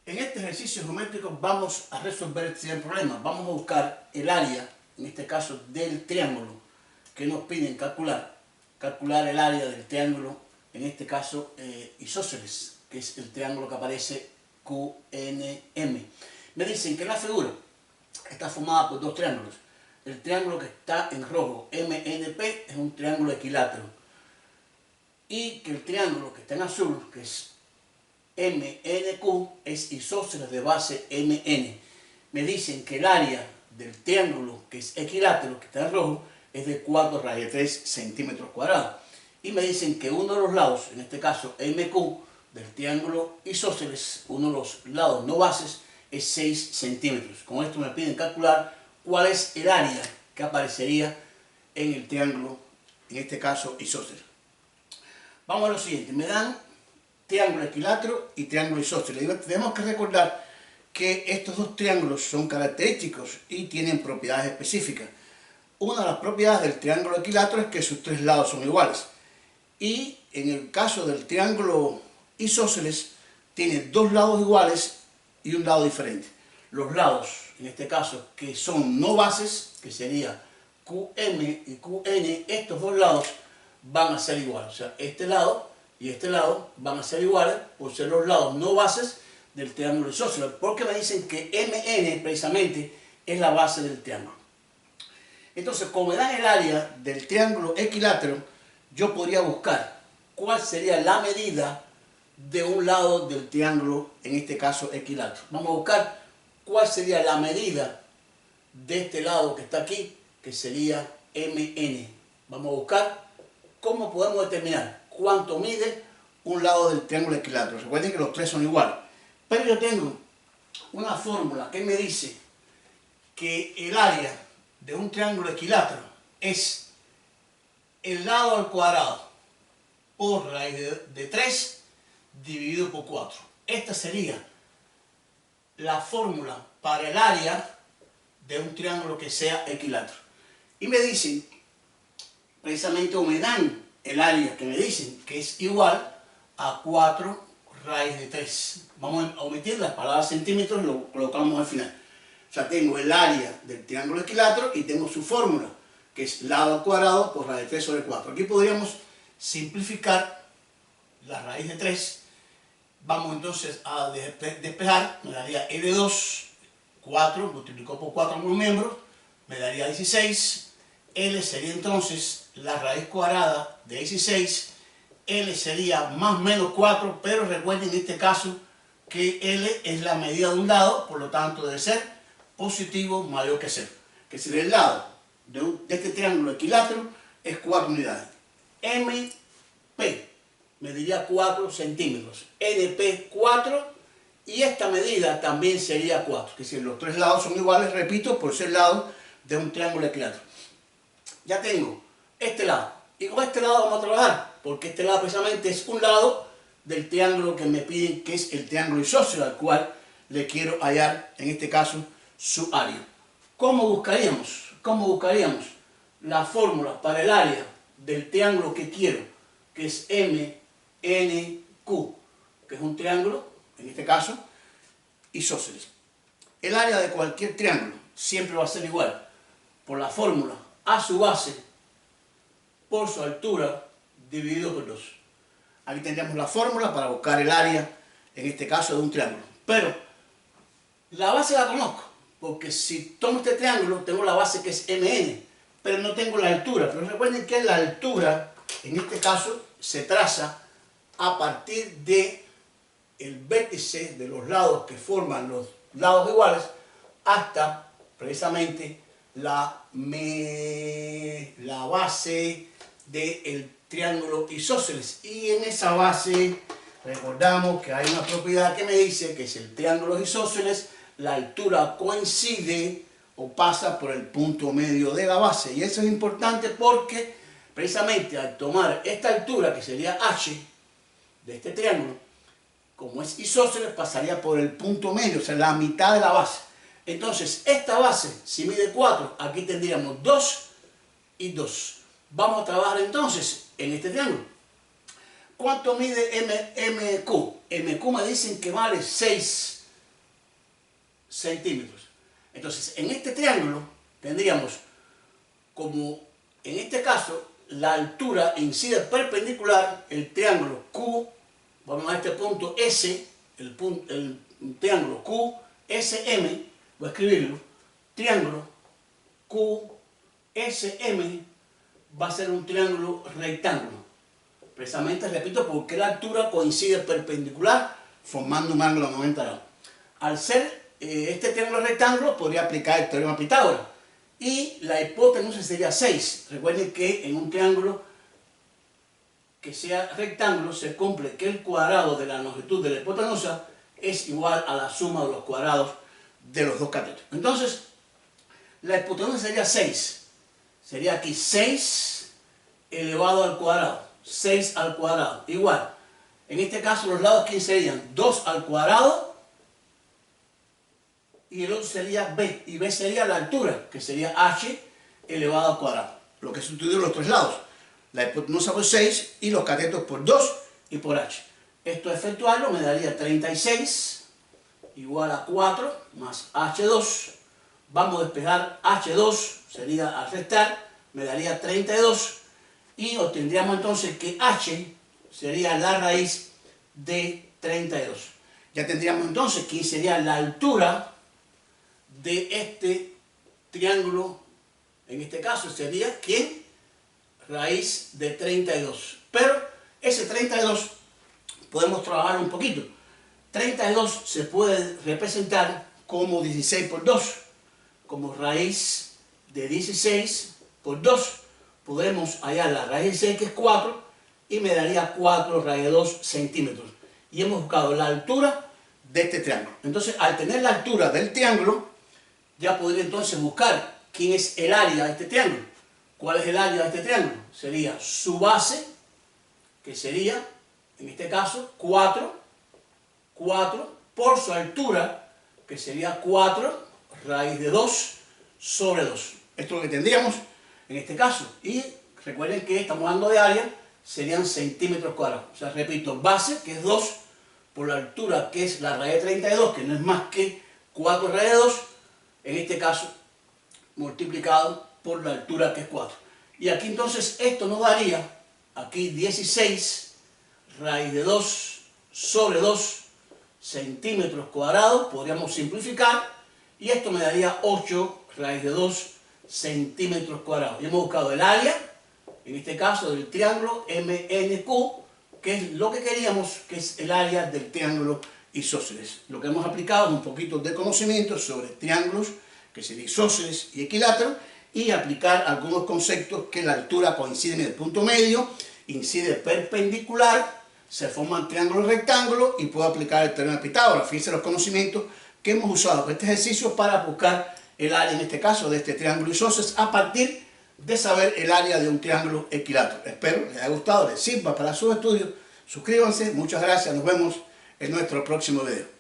En este ejercicio geométrico vamos a resolver el siguiente problema. Vamos a buscar el área, en este caso del triángulo, que nos piden calcular. Calcular el área del triángulo, en este caso isósceles, que es el triángulo que aparece QNM. Me dicen que la figura está formada por dos triángulos. El triángulo que está en rojo, MNP, es un triángulo equilátero. Y que el triángulo que está en azul, que es MNQ, es isósceles de base MN. Me dicen que el área del triángulo que es equilátero, que está en rojo, es de 4 raíz de 3 centímetros cuadrados. Y me dicen que uno de los lados, en este caso MQ, del triángulo isósceles, uno de los lados no bases, es 6 centímetros. Con esto me piden calcular cuál es el área que aparecería en el triángulo, en este caso isósceles. Vamos a lo siguiente, me dan triángulo equilátero y triángulo isósceles. Tenemos que recordar que estos dos triángulos son característicos y tienen propiedades específicas. Una de las propiedades del triángulo equilátero es que sus tres lados son iguales. Y en el caso del triángulo isósceles, tiene dos lados iguales y un lado diferente. Los lados, en este caso, que son no bases, que sería QM y QN, estos dos lados van a ser iguales. O sea, este lado y este lado van a ser iguales por ser los lados no bases del triángulo isósceles, porque me dicen que MN precisamente es la base del triángulo. Entonces, como me dan el área del triángulo equilátero, yo podría buscar cuál sería la medida de un lado del triángulo, en este caso equilátero. Vamos a buscar cuál sería la medida de este lado que está aquí, que sería MN. Vamos a buscar cómo podemos determinar cuánto mide un lado del triángulo equilátero. Recuerden que los tres son iguales. Pero yo tengo una fórmula que me dice que el área de un triángulo equilátero es el lado al cuadrado por raíz de 3 dividido por 4. Esta sería la fórmula para el área de un triángulo que sea equilátero. Y me dicen, precisamente, o me dan el área que me dicen que es igual a 4 raíz de 3. Vamos a omitir las palabras centímetros y lo colocamos al final. O sea, tengo el área del triángulo equilátero y tengo su fórmula, que es lado al cuadrado por raíz de 3 sobre 4. Aquí podríamos simplificar la raíz de 3. Vamos entonces a despejar, me daría e de 2, 4, multiplicó por 4 por miembros, me daría 16. L sería entonces la raíz cuadrada de 16. L sería más menos 4, pero recuerden en este caso que L es la medida de un lado, por lo tanto debe ser positivo mayor que 0. Que si el lado de este triángulo equilátero es 4 unidades. MP mediría 4 centímetros, NP 4, y esta medida también sería 4. Que si los tres lados son iguales, repito, por ser lado de un triángulo equilátero. Ya tengo este lado. Y con este lado vamos a trabajar, porque este lado precisamente es un lado del triángulo que me piden, que es el triángulo isósceles, al cual le quiero hallar, en este caso, su área. ¿Cómo buscaríamos? ¿Cómo buscaríamos la fórmula para el área del triángulo que quiero, que es MNQ, que es un triángulo, en este caso, isósceles? El área de cualquier triángulo siempre va a ser igual por la fórmula a su base por su altura dividido por 2. Aquí tendríamos la fórmula para buscar el área, en este caso, de un triángulo. Pero la base la conozco, porque si tomo este triángulo, tengo la base que es MN, pero no tengo la altura. Pero recuerden que la altura, en este caso, se traza a partir de el vértice de los lados que forman los lados iguales hasta precisamente la base del triángulo isósceles. Y en esa base recordamos que hay una propiedad que me dice que si el triángulo isósceles, la altura coincide o pasa por el punto medio de la base. Y eso es importante porque precisamente al tomar esta altura, que sería H de este triángulo, como es isósceles, pasaría por el punto medio, o sea, la mitad de la base. Entonces, esta base, si mide 4, aquí tendríamos 2 y 2. Vamos a trabajar entonces en este triángulo. ¿Cuánto mide MQ? MQ me dicen que vale 6 centímetros. Entonces, en este triángulo tendríamos como, en este caso, la altura incide perpendicular, el triángulo Q, vamos a este punto S, el triángulo QSM, voy a escribirlo, triángulo QSM va a ser un triángulo rectángulo. Precisamente, repito, porque la altura coincide perpendicular, formando un ángulo de 90 grados. Al ser este triángulo rectángulo, podría aplicar el teorema de Pitágoras. Y la hipotenusa sería 6. Recuerden que en un triángulo que sea rectángulo se cumple que el cuadrado de la longitud de la hipotenusa es igual a la suma de los cuadrados de los dos catetos. Entonces, la hipotenusa sería 6. Sería aquí 6 elevado al cuadrado. 6 al cuadrado. Igual. En este caso los lados aquí serían 2 al cuadrado y el otro sería b. Y b sería la altura, que sería h elevado al cuadrado. Lo que sustituye los tres lados. La hipotenusa por 6 y los catetos por 2 y por h. Esto efectuarlo me daría 36 igual a 4 más h2. Vamos a despejar h2, sería al restar, me daría 32. Y obtendríamos entonces que h sería la raíz de 32. Ya tendríamos entonces que sería la altura de este triángulo. En este caso sería, ¿quién? Raíz de 32. Pero ese 32 podemos trabajar un poquito. 32 se puede representar como 16 por 2. Como raíz de 16 por 2. Podemos hallar la raíz de 6, que es 4, y me daría 4 raíz de 2 centímetros. Y hemos buscado la altura de este triángulo. Entonces, al tener la altura del triángulo, ya podría entonces buscar quién es el área de este triángulo. ¿Cuál es el área de este triángulo? Sería su base, que sería, en este caso, 4 por su altura, que sería 4 raíz de 2 sobre 2. Esto es lo que tendríamos en este caso. Y recuerden que estamos hablando de área, serían centímetros cuadrados. O sea, repito, base, que es 2, por la altura, que es la raíz de 32, que no es más que 4 raíz de 2, en este caso, multiplicado por la altura, que es 4. Y aquí entonces esto nos daría, aquí 16 raíz de 2 sobre 2 centímetros cuadrados, podríamos simplificar, y esto me daría 8 raíz de 2 centímetros cuadrados. Y hemos buscado el área, en este caso del triángulo MNQ, que es lo que queríamos, que es el área del triángulo isósceles. Lo que hemos aplicado es un poquito de conocimiento sobre triángulos, que sería isósceles y equilátero, y aplicar algunos conceptos que la altura coincide en el punto medio, incide perpendicular, se forman triángulos rectángulos y puedo aplicar el teorema de Pitágoras. Fíjense los conocimientos que hemos usado para este ejercicio para buscar el área, en este caso, de este triángulo isósceles a partir de saber el área de un triángulo equilátero. Espero les haya gustado, les sirva para sus estudios. Suscríbanse, muchas gracias, nos vemos en nuestro próximo video.